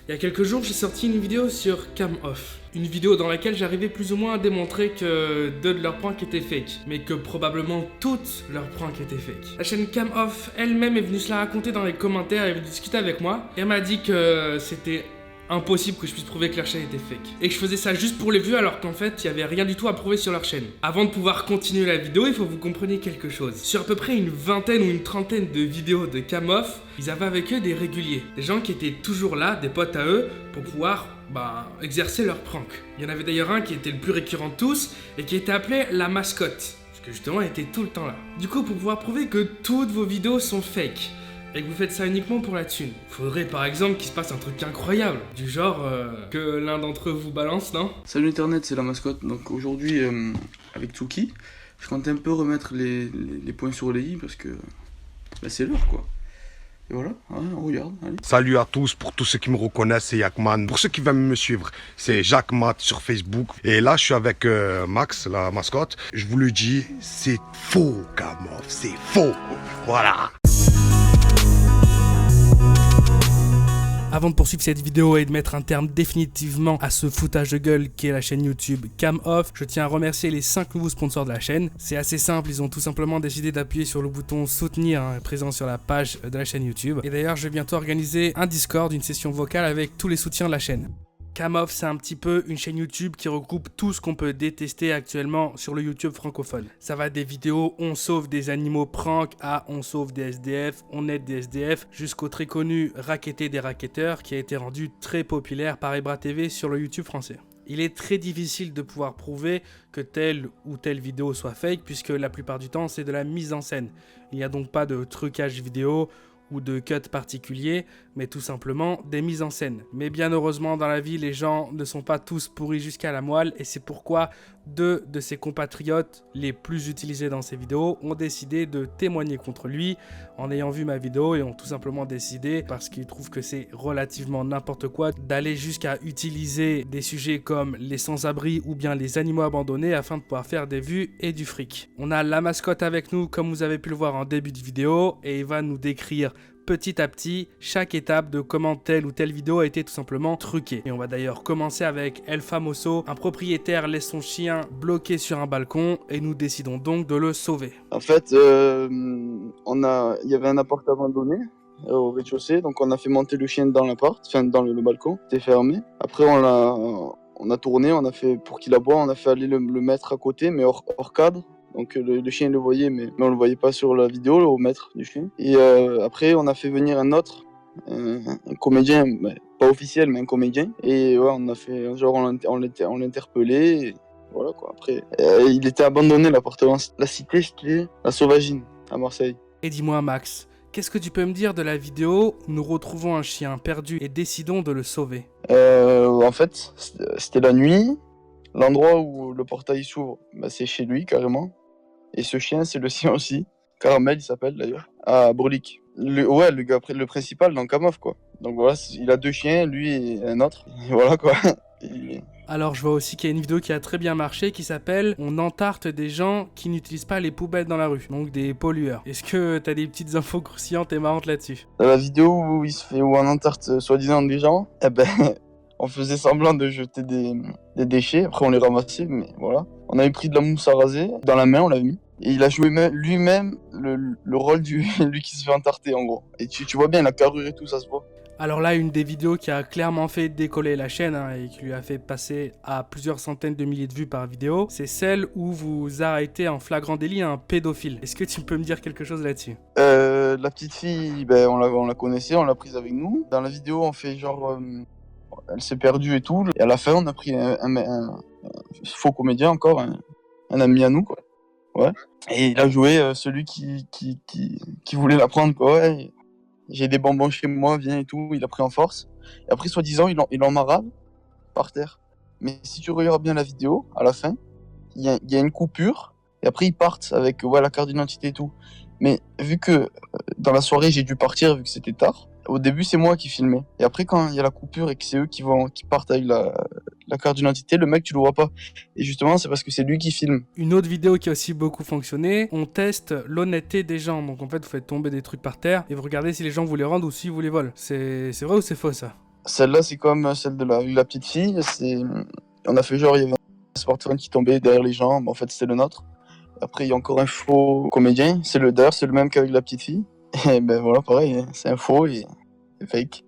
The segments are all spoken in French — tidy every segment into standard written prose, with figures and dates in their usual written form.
Il y a quelques jours, j'ai sorti une vidéo sur CamOff. Une vidéo dans laquelle j'arrivais plus ou moins à démontrer que 2 de leurs pranks étaient fake, mais que probablement toutes leurs pranks étaient fake. La chaîne CamOff elle-même est venue se la raconter dans les commentaires, elle est venue discuter avec moi, et elle m'a dit que c'était impossible que je puisse prouver que leur chaîne était fake. Et que je faisais ça juste pour les vues alors qu'en fait, il n'y avait rien du tout à prouver sur leur chaîne. Avant de pouvoir continuer la vidéo, il faut que vous compreniez quelque chose. Sur à peu près une vingtaine ou une trentaine de vidéos de CamOff, ils avaient avec eux des réguliers. Des gens qui étaient toujours là, des potes à eux, pour pouvoir exercer leur prank. Il y en avait d'ailleurs un qui était le plus récurrent de tous et qui était appelé la mascotte. Parce que justement, il était tout le temps là. Du coup, pour pouvoir prouver que toutes vos vidéos sont fake, et que vous faites ça uniquement pour la thune. Faudrait par exemple qu'il se passe un truc incroyable, du genre que l'un d'entre eux vous balance, non? Salut Internet, c'est la mascotte. Donc aujourd'hui, avec Tsuki, je compte un peu remettre les points sur les i parce que c'est l'heure quoi. Et voilà, hein, on regarde, allez. Salut à tous, pour tous ceux qui me reconnaissent, c'est Yakman. Pour ceux qui veulent me suivre, c'est Jacques Matt sur Facebook. Et là, je suis avec Max, la mascotte. Je vous le dis, c'est faux, CamOff, c'est faux. Voilà. Avant de poursuivre cette vidéo et de mettre un terme définitivement à ce foutage de gueule qu'est la chaîne YouTube CamOff, je tiens à remercier les 5 nouveaux sponsors de la chaîne. C'est assez simple, ils ont tout simplement décidé d'appuyer sur le bouton soutenir présent sur la page de la chaîne YouTube. Et d'ailleurs, je vais bientôt organiser un Discord, une session vocale avec tous les soutiens de la chaîne. CamOff, c'est un petit peu une chaîne YouTube qui regroupe tout ce qu'on peut détester actuellement sur le YouTube francophone. Ça va des vidéos on sauve des animaux prank à on sauve des SDF, on aide des SDF, jusqu'au très connu Racketter des racketteurs qui a été rendu très populaire par Ebra TV sur le YouTube français. Il est très difficile de pouvoir prouver que telle ou telle vidéo soit fake puisque la plupart du temps c'est de la mise en scène. Il n'y a donc pas de trucage vidéo ou de cuts particuliers, mais tout simplement des mises en scène. Mais bien heureusement, dans la vie, les gens ne sont pas tous pourris jusqu'à la moelle, et c'est pourquoi 2 de ses compatriotes les plus utilisés dans ses vidéos ont décidé de témoigner contre lui en ayant vu ma vidéo et ont tout simplement décidé, parce qu'ils trouvent que c'est relativement n'importe quoi, d'aller jusqu'à utiliser des sujets comme les sans-abri ou bien les animaux abandonnés afin de pouvoir faire des vues et du fric. On a la mascotte avec nous, comme vous avez pu le voir en début de vidéo, et il va nous décrire petit à petit chaque étape de comment telle ou telle vidéo a été tout simplement truquée. Et on va d'ailleurs commencer avec El Famoso. Un propriétaire laisse son chien bloqué sur un balcon et nous décidons donc de le sauver. En fait, il y avait un appart abandonné au rez-de-chaussée, donc on a fait monter le chien dans l'appart, enfin dans le balcon, c'était fermé. Après on a tourné, on a fait pour qu'il aboie, on a fait aller le mettre à côté, mais hors cadre. Donc le chien le voyait, mais on le voyait pas sur la vidéo, au maître du chien. Et après, on a fait venir un autre, un comédien, pas officiel, mais un comédien. Et ouais, on a fait, genre, on l'a interpellé. Et voilà quoi. Après, il était abandonné l'appartement. La cité, c'était la Sauvagine à Marseille. Et dis-moi, Max, qu'est-ce que tu peux me dire de la vidéo où nous retrouvons un chien perdu et décidons de le sauver? En fait, c'était la nuit. L'endroit où le portail s'ouvre, c'est chez lui carrément. Et ce chien, c'est le sien aussi. Caramel, il s'appelle d'ailleurs. À Brolic. Le gars, le principal dans CamOff, quoi. Donc voilà, il a 2 chiens, lui et un autre. Et voilà, quoi. Alors je vois aussi qu'il y a une vidéo qui a très bien marché qui s'appelle « On entarte des gens qui n'utilisent pas les poubelles dans la rue », donc des pollueurs. Est-ce que t'as des petites infos croustillantes et marrantes là-dessus? Dans la vidéo où on entarte soi-disant des gens, on faisait semblant de jeter des déchets. Après on les ramassait, mais voilà. On avait pris de la mousse à raser, dans la main on l'avait mis. Et il a joué lui-même le rôle lui qui se fait entarter en gros. Et tu vois bien la carrure et tout, ça se voit. Alors là, une des vidéos qui a clairement fait décoller la chaîne et qui lui a fait passer à plusieurs centaines de milliers de vues par vidéo, c'est celle où vous arrêtez en flagrant délit un pédophile. Est-ce que tu peux me dire quelque chose là-dessus? La petite fille, on la connaissait, on l'a prise avec nous. Dans la vidéo, on fait genre... elle s'est perdue et tout. Et à la fin, on a pris un faux comédien encore, un ami à nous, quoi. Ouais. Et il a joué celui qui voulait la prendre, quoi. Ouais. J'ai des bonbons chez moi, viens et tout. Il a pris en force. Et après, soi-disant, il en marave par terre. Mais si tu regardes bien la vidéo, à la fin, il y a une coupure. Et après, ils partent avec la carte d'identité et tout. Mais vu que dans la soirée, j'ai dû partir, vu que c'était tard, au début, c'est moi qui filmais. Et après, quand il y a la coupure et que c'est eux qui partent avec la carte d'identité, le mec, tu le vois pas. Et justement, c'est parce que c'est lui qui filme. Une autre vidéo qui a aussi beaucoup fonctionné, on teste l'honnêteté des gens. Donc en fait, vous faites tomber des trucs par terre et vous regardez si les gens vous les rendent ou si vous les volent. C'est vrai ou c'est faux ça? Celle-là, c'est comme celle de la petite fille. On a fait genre, il y avait un smartphone qui tombait derrière les gens. Mais en fait, c'était le nôtre. Après, il y a encore un faux comédien. D'ailleurs, c'est le même qu'avec la petite fille. Et ben voilà, pareil, hein, c'est un faux et fake.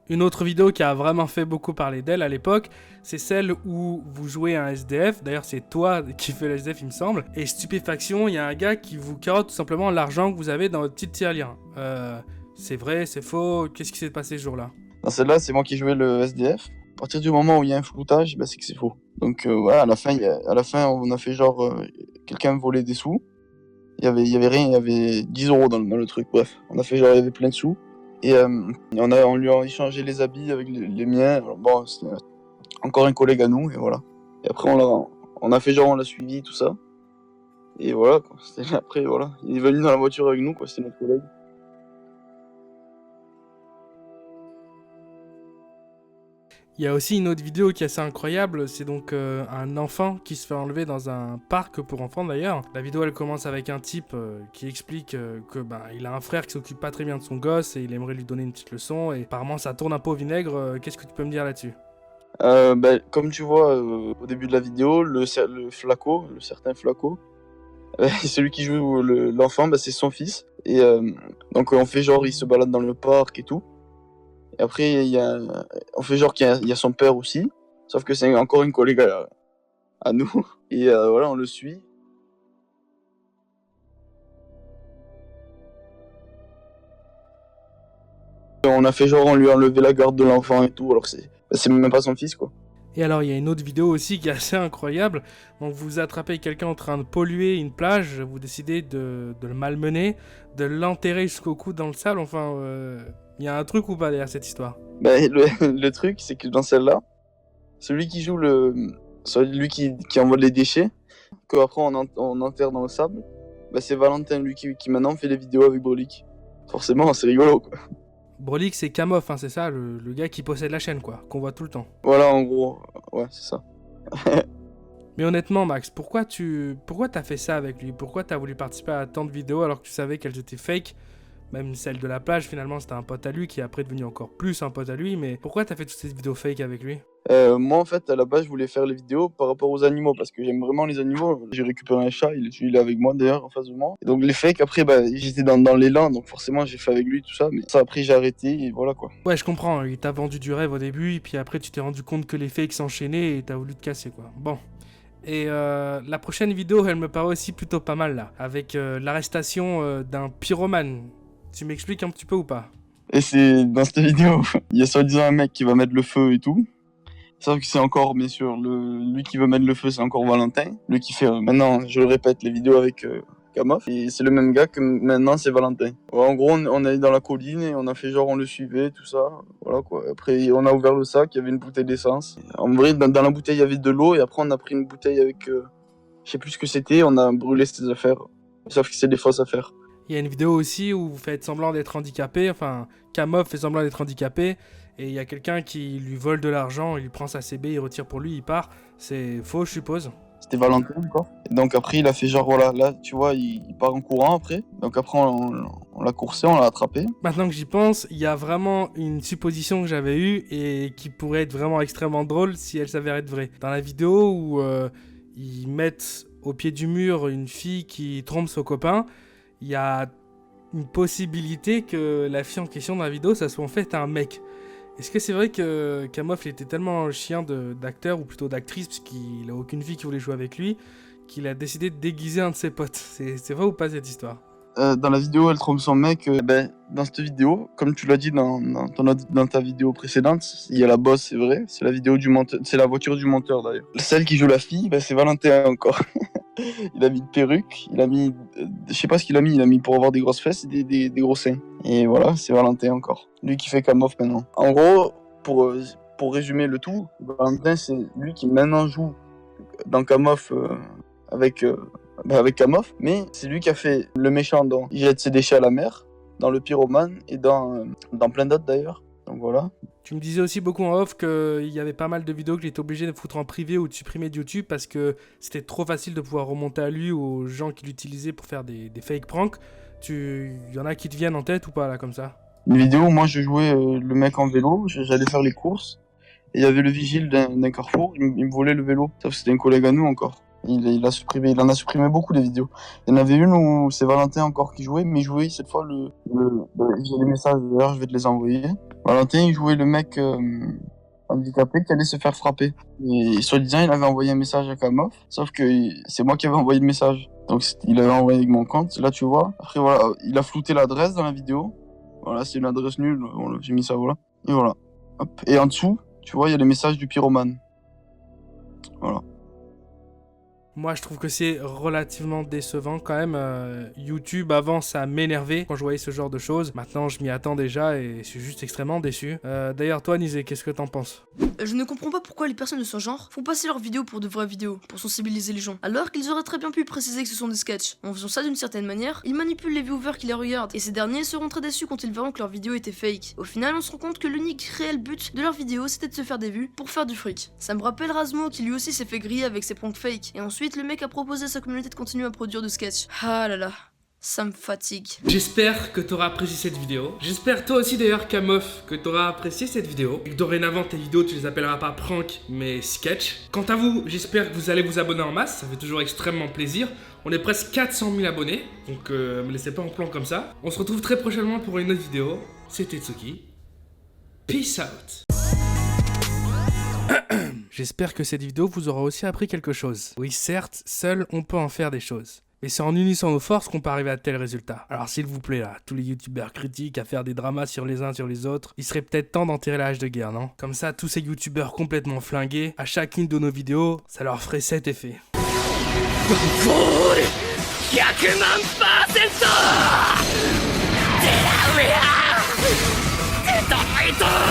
Une autre vidéo qui a vraiment fait beaucoup parler d'elle à l'époque, c'est celle où vous jouez un SDF. D'ailleurs, c'est toi qui fais le SDF, il me semble. Et stupéfaction, il y a un gars qui vous carotte tout simplement l'argent que vous avez dans votre petite tirelire. C'est vrai, c'est faux, qu'est-ce qui s'est passé ce jour-là? Dans celle-là, c'est moi qui jouais le SDF. À partir du moment où il y a un floutage, ben, c'est que c'est faux. Donc ouais, à la fin, on a fait genre quelqu'un volait des sous. Il y avait rien, il y avait 10 euros dans le truc. Bref, on a fait genre il y avait plein de sous. Et on lui a échangé les habits avec les miens. Alors, bon, c'était encore un collègue à nous, et voilà. Et après, on a fait genre, on l'a suivi, tout ça. Et voilà, quoi. Après, voilà. Il est venu dans la voiture avec nous, quoi. C'était notre collègue. Il y a aussi une autre vidéo qui est assez incroyable, c'est donc un enfant qui se fait enlever dans un parc pour enfants d'ailleurs. La vidéo elle commence avec un type qui explique que il a un frère qui s'occupe pas très bien de son gosse et il aimerait lui donner une petite leçon et apparemment ça tourne un peu au vinaigre. Qu'est-ce que tu peux me dire là-dessus? Comme tu vois au début de la vidéo, le certain Flaco, celui qui joue l'enfant, c'est son fils. Et donc on fait genre, il se balade dans le parc et tout. Et après, on fait genre qu'il y a son père aussi, sauf que c'est encore une collègue à nous. Et voilà, on le suit. On a fait genre, on lui a enlevé la garde de l'enfant et tout, alors que c'est même pas son fils, quoi. Et alors il y a une autre vidéo aussi qui est assez incroyable. Donc vous attrapez quelqu'un en train de polluer une plage, vous décidez de le malmener, de l'enterrer jusqu'au cou dans le sable, enfin... Il y a un truc ou pas derrière cette histoire? Le truc, c'est que dans celle-là, celui qui joue celui qui envoie les déchets, qu'après on enterre dans le sable, c'est Valentin, lui qui maintenant fait les vidéos avec Brolic. Forcément, c'est rigolo, quoi. Brolic, c'est Kamoff, hein, c'est ça, le gars qui possède la chaîne, quoi, qu'on voit tout le temps. Voilà, en gros, ouais, c'est ça. Mais honnêtement, Max, pourquoi t'as fait ça avec lui? Pourquoi t'as voulu participer à tant de vidéos alors que tu savais qu'elles étaient fake? Même celle de la plage, finalement, c'était un pote à lui qui est après devenu encore plus un pote à lui. Mais pourquoi t'as fait toutes ces vidéos fake avec lui? Moi, en fait, à la base, je voulais faire les vidéos par rapport aux animaux parce que j'aime vraiment les animaux. J'ai récupéré un chat, il est avec moi d'ailleurs, en face de moi. Et donc, les fakes, après, j'étais dans l'élan, donc forcément, j'ai fait avec lui tout ça. Mais ça, après, j'ai arrêté et voilà, quoi. Ouais, je comprends. Il t'a vendu du rêve au début, et puis après, tu t'es rendu compte que les fakes s'enchaînaient et t'as voulu te casser, quoi. Bon. Et la prochaine vidéo, elle me paraît aussi plutôt pas mal, là. Avec l'arrestation d'un pyromane. Tu m'expliques un petit peu ou pas? Et c'est dans cette vidéo, il y a soi-disant un mec qui va mettre le feu et tout. Sauf que c'est encore, bien sûr, lui qui veut mettre le feu, c'est encore Valentin. Lui qui fait, maintenant, je le répète, les vidéos avec Kamoff. Et c'est le même gars que maintenant, c'est Valentin. Ouais, en gros, on est dans la colline et on a fait genre, on le suivait, tout ça. Voilà, quoi. Après, on a ouvert le sac, il y avait une bouteille d'essence. En vrai, dans la bouteille, il y avait de l'eau. Et après, on a pris une bouteille avec, je sais plus ce que c'était, on a brûlé ses affaires. Sauf que c'est des fausses affaires. Il y a une vidéo aussi où vous faites semblant d'être handicapé, enfin, Kamoff fait semblant d'être handicapé, et il y a quelqu'un qui lui vole de l'argent, il lui prend sa CB, il retire pour lui, il part. C'est faux, je suppose. C'était Valentin, quoi. Donc après, il a fait genre, voilà, là, tu vois, il part en courant après. Donc après, on l'a coursé, on l'a attrapé. Maintenant que j'y pense, il y a vraiment une supposition que j'avais eue et qui pourrait être vraiment extrêmement drôle si elle s'avère être vraie. Dans la vidéo où ils mettent au pied du mur une fille qui trompe son copain, il y a une possibilité que la fille en question dans la vidéo, ça soit en fait un mec. Est-ce que c'est vrai que Kamoff il était tellement chien d'acteur, ou plutôt d'actrice, puisqu'il a aucune fille qui voulait jouer avec lui, qu'il a décidé de déguiser un de ses potes? C'est vrai ou pas cette histoire? Dans la vidéo, elle trompe son mec. Dans cette vidéo, comme tu l'as dit dans ta vidéo précédente, il y a la bosse, c'est vrai. C'est la vidéo du monteur, c'est la voiture du monteur d'ailleurs. Celle qui joue la fille, c'est Valentin encore. Il a mis une perruque, il a mis, je sais pas ce qu'il a mis pour avoir des grosses fesses et des gros seins. Et voilà, c'est Valentin encore. Lui qui fait Kamoff maintenant. En gros, pour résumer le tout, Valentin c'est lui qui maintenant joue dans Kamoff avec Kamoff, mais c'est lui qui a fait le méchant dont il jette ses déchets à la mer, dans le pyromane et dans plein d'autres d'ailleurs. Donc voilà. Tu me disais aussi beaucoup en off qu'il y avait pas mal de vidéos que j'étais obligé de foutre en privé ou de supprimer de YouTube parce que c'était trop facile de pouvoir remonter à lui ou aux gens qui l'utilisaient pour faire des fake pranks. y en a qui te viennent en tête ou pas là comme ça? Une vidéo où moi je jouais le mec en vélo, j'allais faire les courses, et il y avait le vigile d'un carrefour, il me volait le vélo. Sauf que c'était un collègue à nous encore. Il en a supprimé beaucoup des vidéos. Il y en avait une où c'est Valentin encore qui jouait, mais il jouait cette fois j'ai les messages d'ailleurs, je vais te les envoyer. Valentin, il jouait le mec handicapé qui allait se faire frapper. Et soi-disant, il avait envoyé un message à Kamof, sauf que c'est moi qui avais envoyé le message. Donc il avait envoyé avec mon compte, là tu vois. Après voilà, il a flouté l'adresse dans la vidéo. Voilà, c'est une adresse nulle, voilà, j'ai mis ça, voilà. Et voilà. Hop. Et en dessous, tu vois, il y a les messages du pyromane. Voilà. Moi, je trouve que c'est relativement décevant quand même. YouTube, avant, ça m'énervait quand je voyais ce genre de choses. Maintenant, je m'y attends déjà et je suis juste extrêmement déçu. D'ailleurs, toi, Nizé, qu'est-ce que t'en penses? Je ne comprends pas pourquoi les personnes de ce genre font passer leurs vidéos pour de vraies vidéos, pour sensibiliser les gens, alors qu'ils auraient très bien pu préciser que ce sont des sketchs. En faisant ça d'une certaine manière, ils manipulent les viewers qui les regardent, et ces derniers seront très déçus quand ils verront que leur vidéo était fake. Au final, on se rend compte que l'unique réel but de leur vidéo, c'était de se faire des vues pour faire du fric. Ça me rappelle Razmo qui lui aussi s'est fait griller avec ses pranks fake, et ensuite le mec a proposé à sa communauté de continuer à produire de sketchs. Ah là là, ça me fatigue. J'espère que t'auras apprécié cette vidéo. J'espère toi aussi d'ailleurs, Kamof, que t'auras apprécié cette vidéo. Et que dorénavant tes vidéos, tu les appelleras pas prank, mais sketch. Quant à vous, j'espère que vous allez vous abonner en masse. Ça fait toujours extrêmement plaisir. On est presque 400 000 abonnés. Donc me laissez pas en plan comme ça. On se retrouve très prochainement pour une autre vidéo. C'était Tsuki. Peace out. J'espère que cette vidéo vous aura aussi appris quelque chose. Oui, certes, seul on peut en faire des choses. Mais c'est en unissant nos forces qu'on peut arriver à tel résultat. Alors s'il vous plaît là, tous les youtubeurs critiques à faire des dramas sur les uns sur les autres, il serait peut-être temps d'enterrer la hache de guerre, non? Comme ça, tous ces youtubeurs complètement flingués, à chacune de nos vidéos, ça leur ferait cet effet. 100%